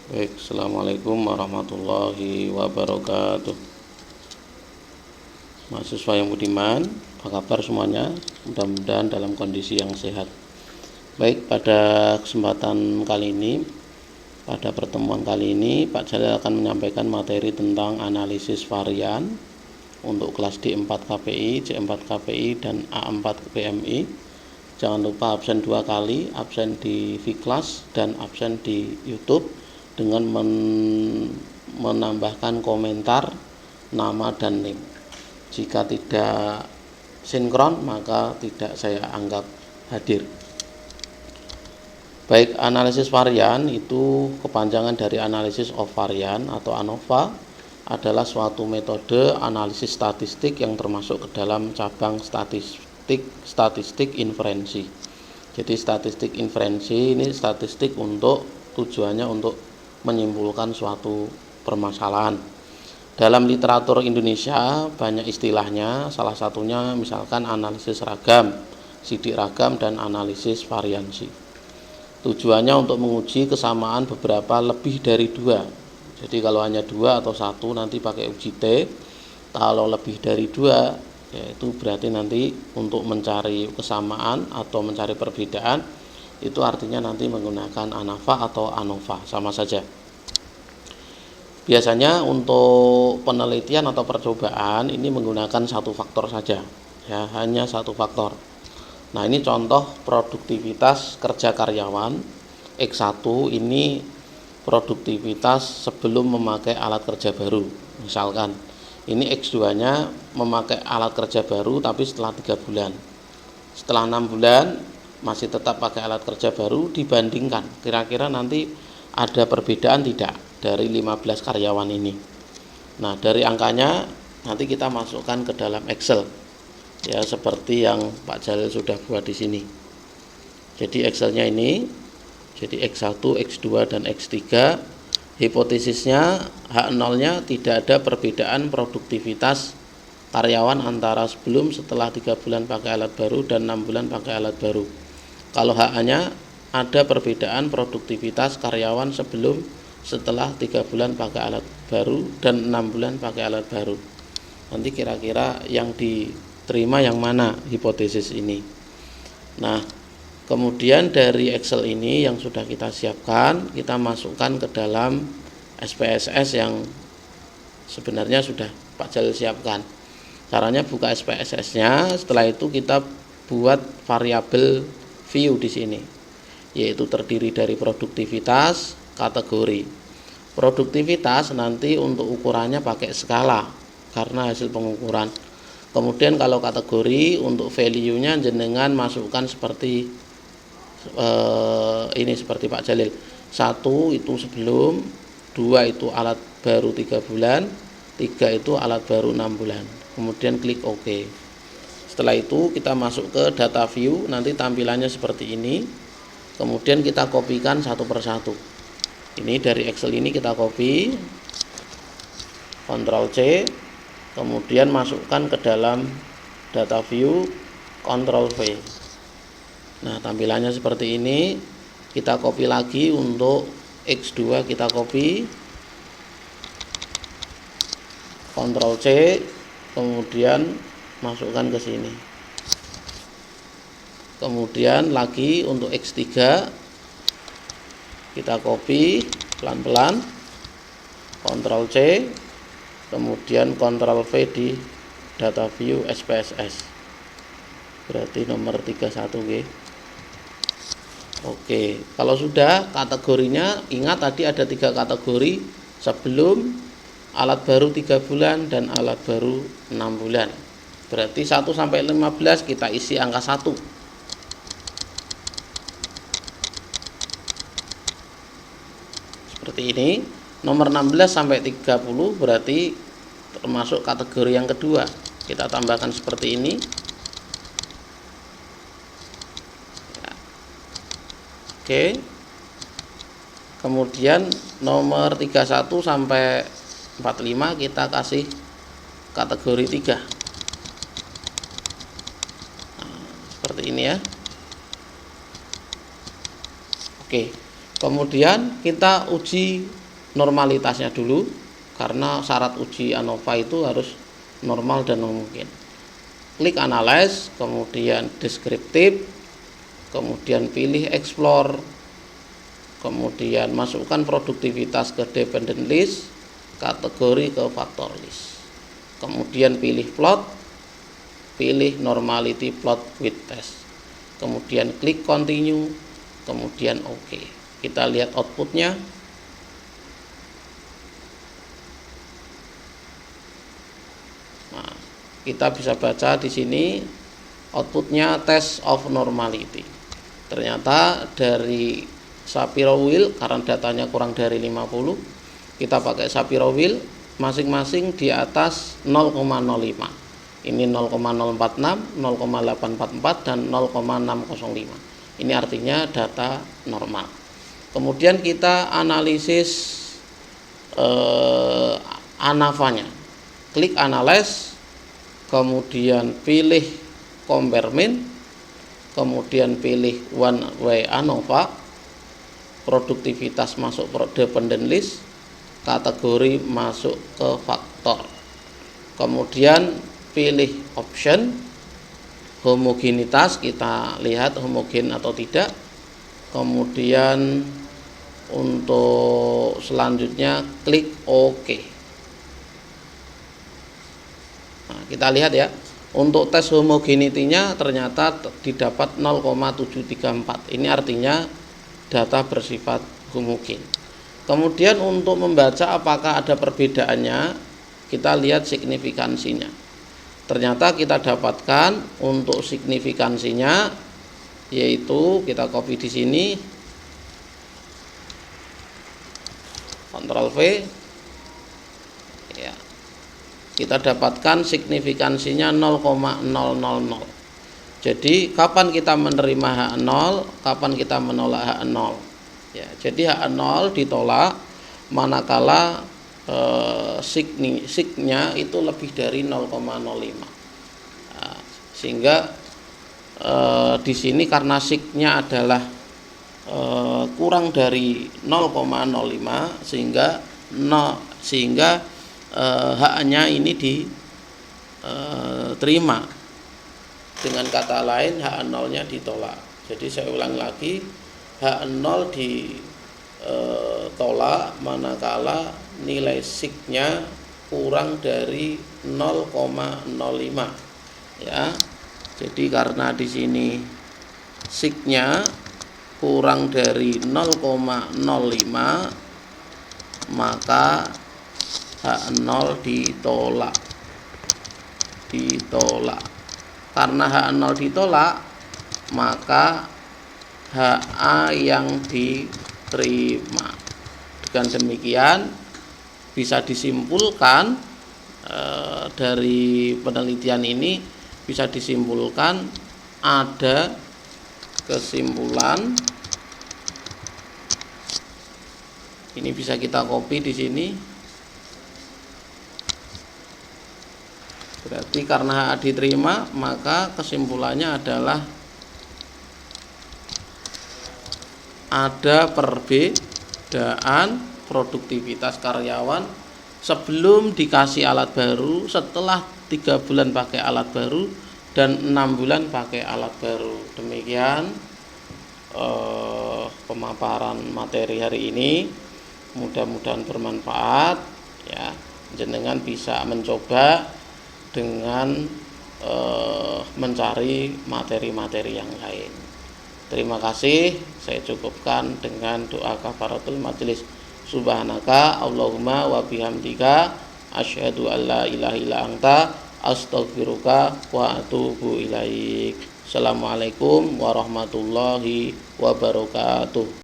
Baik, Assalamualaikum warahmatullahi wabarakatuh. Mahasiswa yang budiman, apa kabar semuanya? Mudah-mudahan dalam kondisi yang sehat. Baik, pada pertemuan kali ini Pak Jalil akan menyampaikan materi tentang analisis varian untuk kelas D4 KPI, C4 KPI, dan A4 PMI. Jangan lupa absen 2 kali, absen di V-Class dan absen di YouTube dengan menambahkan komentar, nama, dan NIM. Jika tidak sinkron, maka tidak saya anggap hadir. Baik, analisis varian itu kepanjangan dari analysis of varian atau ANOVA, adalah suatu metode analisis statistik yang termasuk ke dalam cabang statistik inferensi. Jadi statistik inferensi ini statistik untuk tujuannya untuk menyimpulkan suatu permasalahan. Dalam literatur Indonesia banyak istilahnya, salah satunya misalkan analisis ragam, sidik ragam, dan analisis variansi. Tujuannya untuk menguji kesamaan beberapa lebih dari 2. Jadi kalau hanya 2 atau 1 nanti pakai uji T. Kalau lebih dari 2, yaitu berarti nanti untuk mencari kesamaan atau mencari perbedaan, itu artinya nanti menggunakan ANAVA atau ANOVA, sama saja. Biasanya untuk penelitian atau percobaan ini menggunakan satu faktor saja, ya, hanya satu faktor. Nah, ini contoh produktivitas kerja karyawan X1 ini produktivitas sebelum memakai alat kerja baru. Misalkan ini X2-nya memakai alat kerja baru tapi setelah 3 bulan. Setelah 6 bulan masih tetap pakai alat kerja baru, dibandingkan kira-kira nanti ada perbedaan tidak dari 15 karyawan ini. Nah, dari angkanya nanti kita masukkan ke dalam Excel, ya, seperti yang Pak Jalil sudah buat di sini. Jadi Excelnya ini, jadi X1, X2, dan X3. Hipotesisnya H0-nya tidak ada perbedaan produktivitas karyawan antara sebelum setelah 3 bulan pakai alat baru dan 6 bulan pakai alat baru. Kalau H-nya ada perbedaan produktivitas karyawan sebelum setelah 3 bulan pakai alat baru dan 6 bulan pakai alat baru. Nanti kira-kira yang diterima yang mana hipotesis ini. Nah, kemudian dari Excel ini yang sudah kita siapkan, kita masukkan ke dalam SPSS yang sebenarnya sudah Pak Jalil siapkan. Caranya buka SPSS-nya, setelah itu kita buat variabel view di sini, yaitu terdiri dari produktivitas, kategori. Produktivitas nanti untuk ukurannya pakai skala karena hasil pengukuran. Kemudian kalau kategori untuk value-nya jenengan masukkan seperti ini, seperti Pak Jalil. 1 itu sebelum, 2 itu alat baru 3 bulan, 3 itu alat baru 6 bulan. Kemudian klik OK. Setelah itu kita masuk ke data view, nanti tampilannya seperti ini. Kemudian kita kopikan satu persatu. Ini dari Excel ini kita copy, Ctrl C, kemudian masukkan ke dalam data view, Ctrl V. Nah, tampilannya seperti ini. Kita copy lagi untuk X2, kita copy, Ctrl C, kemudian masukkan ke sini. Kemudian lagi untuk X3 kita copy pelan-pelan, Ctrl C, kemudian Ctrl V di data view SPSS, berarti nomor 31 G. Oke, kalau sudah kategorinya, ingat tadi ada 3 kategori, sebelum, alat baru 3 bulan, dan alat baru 6 bulan. Berarti 1 sampai 15 kita isi angka 1. Seperti ini. Nomor 16 sampai 30 berarti termasuk kategori yang kedua. Kita tambahkan seperti ini. Oke. Kemudian nomor 31 sampai 45 kita kasih kategori 3. Nah, seperti ini ya. Oke. Kemudian kita uji normalitasnya dulu, karena syarat uji ANOVA itu harus normal dan mungkin. Klik analyze, kemudian deskriptif, kemudian pilih explore, kemudian masukkan produktivitas ke dependent list, kategori ke factor list, kemudian pilih plot, pilih normality plot with test, kemudian klik continue, kemudian OK. Kita lihat outputnya. Nah, kita bisa baca di sini outputnya test of normality. Ternyata dari Shapiro Wheel, karena datanya kurang dari 50, kita pakai Shapiro Wheel, masing-masing di atas 0,05. Ini 0,046, 0,844 dan 0,605. Ini artinya data normal. Kemudian kita analisis ANOVA-nya. Klik analyze, kemudian pilih compare mean, kemudian pilih one way ANOVA, produktivitas masuk dependent list, kategori masuk ke faktor, kemudian pilih option, homogenitas, kita lihat homogen atau tidak, kemudian untuk selanjutnya klik OK. Nah, kita lihat ya, untuk tes homogenity-nya ternyata didapat 0,734. Ini artinya data bersifat homogen. Kemudian untuk membaca apakah ada perbedaannya, kita lihat signifikansinya. Ternyata kita dapatkan untuk signifikansinya, yaitu kita copy di sini, Ctrl V, ya, kita dapatkan signifikansinya 0,000. Jadi kapan kita menerima H0, kapan kita menolak H0. Ya, jadi H0 ditolak manakala signya itu lebih dari 0,05. Nah, sehingga di sini karena signya adalah kurang dari 0,05, sehingga H-nya ini diterima. Dengan kata lain, H0-nya ditolak. Jadi saya ulang lagi, H0 ditolak manakala nilai signya kurang dari 0,05. Ya. Jadi karena di sini signya kurang dari 0,05, maka H0 ditolak. Karena H0 ditolak, maka HA yang diterima. Dengan demikian bisa disimpulkan dari penelitian ini, bisa disimpulkan ada kesimpulan. Ini bisa kita copy di sini. Berarti karena HA diterima, maka kesimpulannya adalah ada perbedaan produktivitas karyawan sebelum dikasih alat baru, setelah 3 bulan pakai alat baru, dan 6 bulan pakai alat baru. Demikian pemaparan materi hari ini. Mudah-mudahan bermanfaat ya. Jenengan bisa mencoba dengan mencari materi-materi yang lain. Terima kasih. Saya cukupkan dengan doa kafaratul majelis. Subhanaka Allahumma wa bihamdika asyhadu an la ilaha illa anta astaghfiruka wa atubu ilaik. Assalamualaikum warahmatullahi wabarakatuh.